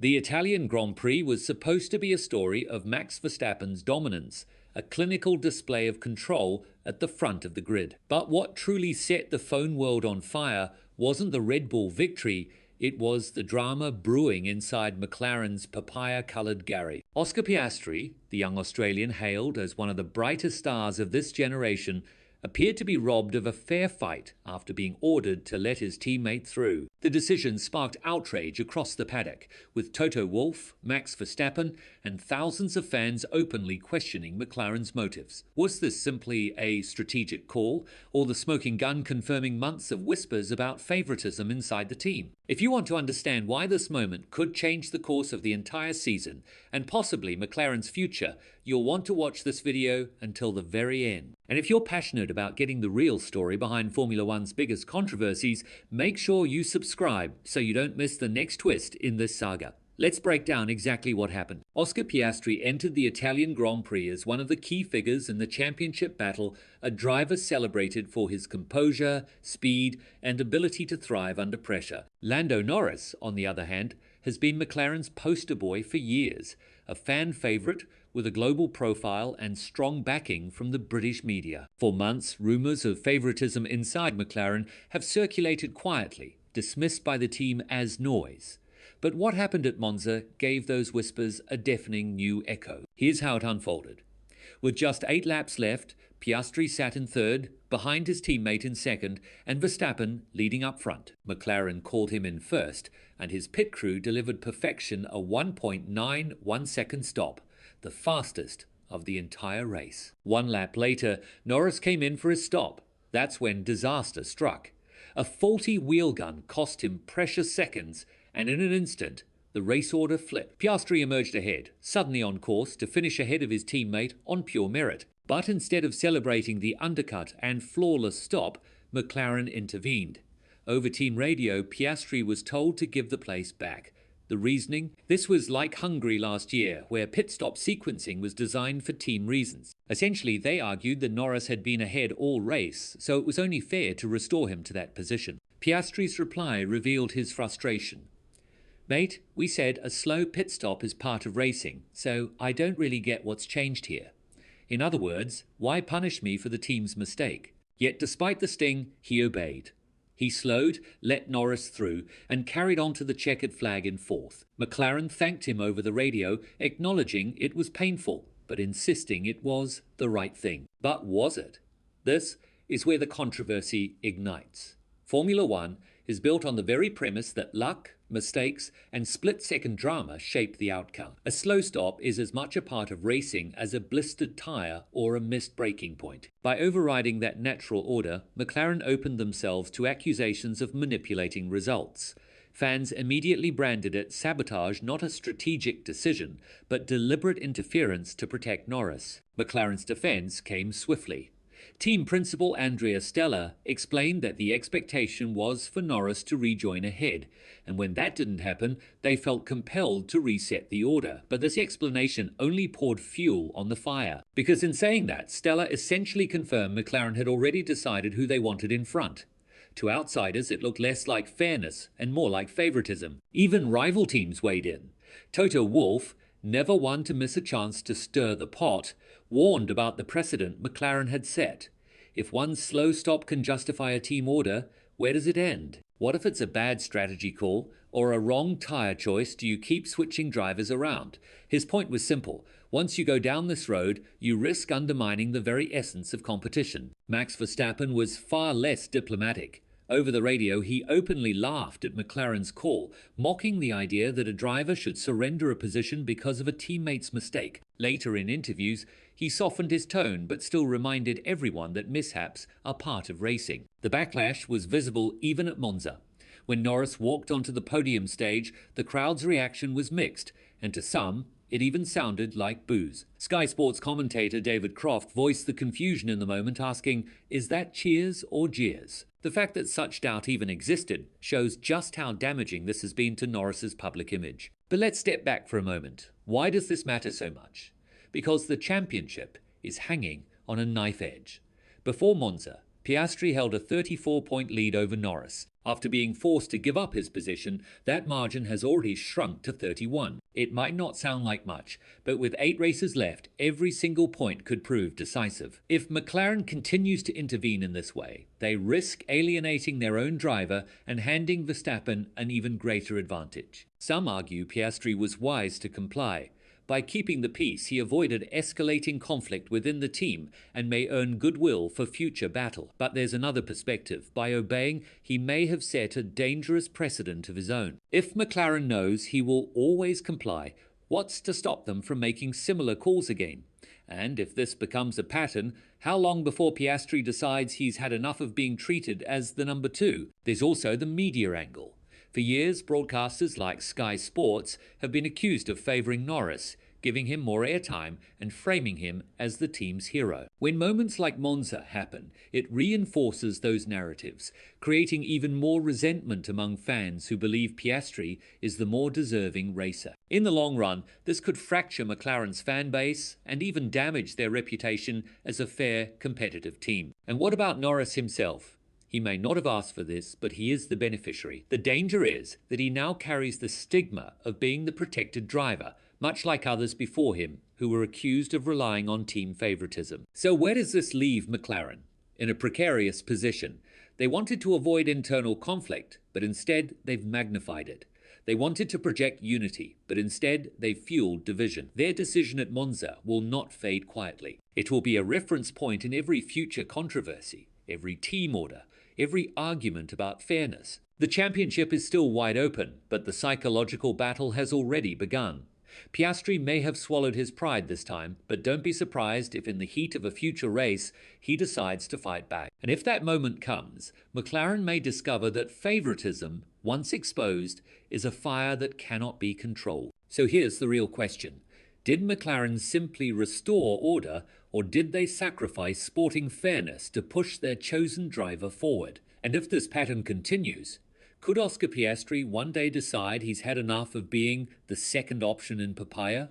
The Italian Grand Prix was supposed to be a story of Max Verstappen's dominance, a clinical display of control at the front of the grid. But what truly set the phone world on fire wasn't the Red Bull victory, it was the drama brewing inside McLaren's papaya-coloured Gary. Oscar Piastri, the young Australian hailed as one of the brightest stars of this generation, appeared to be robbed of a fair fight after being ordered to let his teammate through. The decision sparked outrage across the paddock, with Toto Wolff, Max Verstappen, and thousands of fans openly questioning McLaren's motives. Was this simply a strategic call, or the smoking gun confirming months of whispers about favouritism inside the team? If you want to understand why this moment could change the course of the entire season, and possibly McLaren's future, you'll want to watch this video until the very end. And if you're passionate about getting the real story behind Formula One's biggest controversies, make sure you subscribe so you don't miss the next twist in this saga. Let's break down exactly what happened. Oscar Piastri entered the Italian Grand Prix as one of the key figures in the championship battle, a driver celebrated for his composure, speed, and ability to thrive under pressure. Lando Norris, on the other hand, has been McLaren's poster boy for years, a fan favourite with a global profile and strong backing from the British media. For months, rumours of favouritism inside McLaren have circulated quietly, dismissed by the team as noise. But what happened at Monza gave those whispers a deafening new echo. Here's how it unfolded. With just 8 laps left, Piastri sat in third, behind his teammate in second, and Verstappen leading up front. McLaren called him in first, and his pit crew delivered perfection a 1.91 second stop, the fastest of the entire race. 1 lap later, Norris came in for his stop. That's when disaster struck. A faulty wheel gun cost him precious seconds, and in an instant, the race order flipped. Piastri emerged ahead, suddenly on course to finish ahead of his teammate on pure merit. But instead of celebrating the undercut and flawless stop, McLaren intervened. Over team radio, Piastri was told to give the place back. The reasoning? This was like Hungary last year, where pit stop sequencing was designed for team reasons. Essentially, they argued that Norris had been ahead all race, so it was only fair to restore him to that position. Piastri's reply revealed his frustration. "Mate, we said a slow pit stop is part of racing, so I don't really get what's changed here. In other words, why punish me for the team's mistake?" Yet despite the sting, he obeyed. He slowed, let Norris through, and carried on to the checkered flag in fourth. McLaren thanked him over the radio, acknowledging it was painful, but insisting it was the right thing. But was it? This is where the controversy ignites. Formula One is built on the very premise that luck, mistakes, and split-second drama shape the outcome. A slow stop is as much a part of racing as a blistered tyre or a missed braking point. By overriding that natural order, McLaren opened themselves to accusations of manipulating results. Fans immediately branded it sabotage, not a strategic decision, but deliberate interference to protect Norris. McLaren's defence came swiftly. Team principal Andrea Stella explained that the expectation was for Norris to rejoin ahead, and when that didn't happen, they felt compelled to reset the order. But this explanation only poured fuel on the fire, because in saying that, Stella essentially confirmed McLaren had already decided who they wanted in front. To outsiders, it looked less like fairness and more like favouritism. Even rival teams weighed in. Toto Wolff, never one to miss a chance to stir the pot, warned about the precedent McLaren had set. If one slow stop can justify a team order, where does it end? What if it's a bad strategy call or a wrong tyre choice? Do you keep switching drivers around? His point was simple. Once you go down this road, you risk undermining the very essence of competition. Max Verstappen was far less diplomatic. Over the radio, he openly laughed at McLaren's call, mocking the idea that a driver should surrender a position because of a teammate's mistake. Later in interviews, he softened his tone but still reminded everyone that mishaps are part of racing. The backlash was visible even at Monza. When Norris walked onto the podium stage, the crowd's reaction was mixed, and to some, it even sounded like boos. Sky Sports commentator David Croft voiced the confusion in the moment, asking, "Is that cheers or jeers?" The fact that such doubt even existed shows just how damaging this has been to Norris's public image. But let's step back for a moment. Why does this matter so much? Because the championship is hanging on a knife edge. Before Monza, Piastri held a 34-point lead over Norris. After being forced to give up his position, that margin has already shrunk to 31. It might not sound like much, but with 8 races left, every single point could prove decisive. If McLaren continues to intervene in this way, they risk alienating their own driver and handing Verstappen an even greater advantage. Some argue Piastri was wise to comply. By keeping the peace, he avoided escalating conflict within the team and may earn goodwill for future battle. But there's another perspective. By obeying, he may have set a dangerous precedent of his own. If McLaren knows he will always comply, what's to stop them from making similar calls again? And if this becomes a pattern, how long before Piastri decides he's had enough of being treated as the number 2? There's also the media angle. For years, broadcasters like Sky Sports have been accused of favouring Norris, giving him more airtime and framing him as the team's hero. When moments like Monza happen, it reinforces those narratives, creating even more resentment among fans who believe Piastri is the more deserving racer. In the long run, this could fracture McLaren's fan base and even damage their reputation as a fair, competitive team. And what about Norris himself? He may not have asked for this, but he is the beneficiary. The danger is that he now carries the stigma of being the protected driver, much like others before him who were accused of relying on team favouritism. So where does this leave McLaren? In a precarious position. They wanted to avoid internal conflict, but instead they've magnified it. They wanted to project unity, but instead they've fueled division. Their decision at Monza will not fade quietly. It will be a reference point in every future controversy, every team order, every argument about fairness. The championship is still wide open, but the psychological battle has already begun. Piastri may have swallowed his pride this time, but don't be surprised if in the heat of a future race he decides to fight back. And if that moment comes, McLaren may discover that favouritism, once exposed, is a fire that cannot be controlled. So here's the real question. Did McLaren simply restore order, or did they sacrifice sporting fairness to push their chosen driver forward? And if this pattern continues, could Oscar Piastri one day decide he's had enough of being the second option in papaya?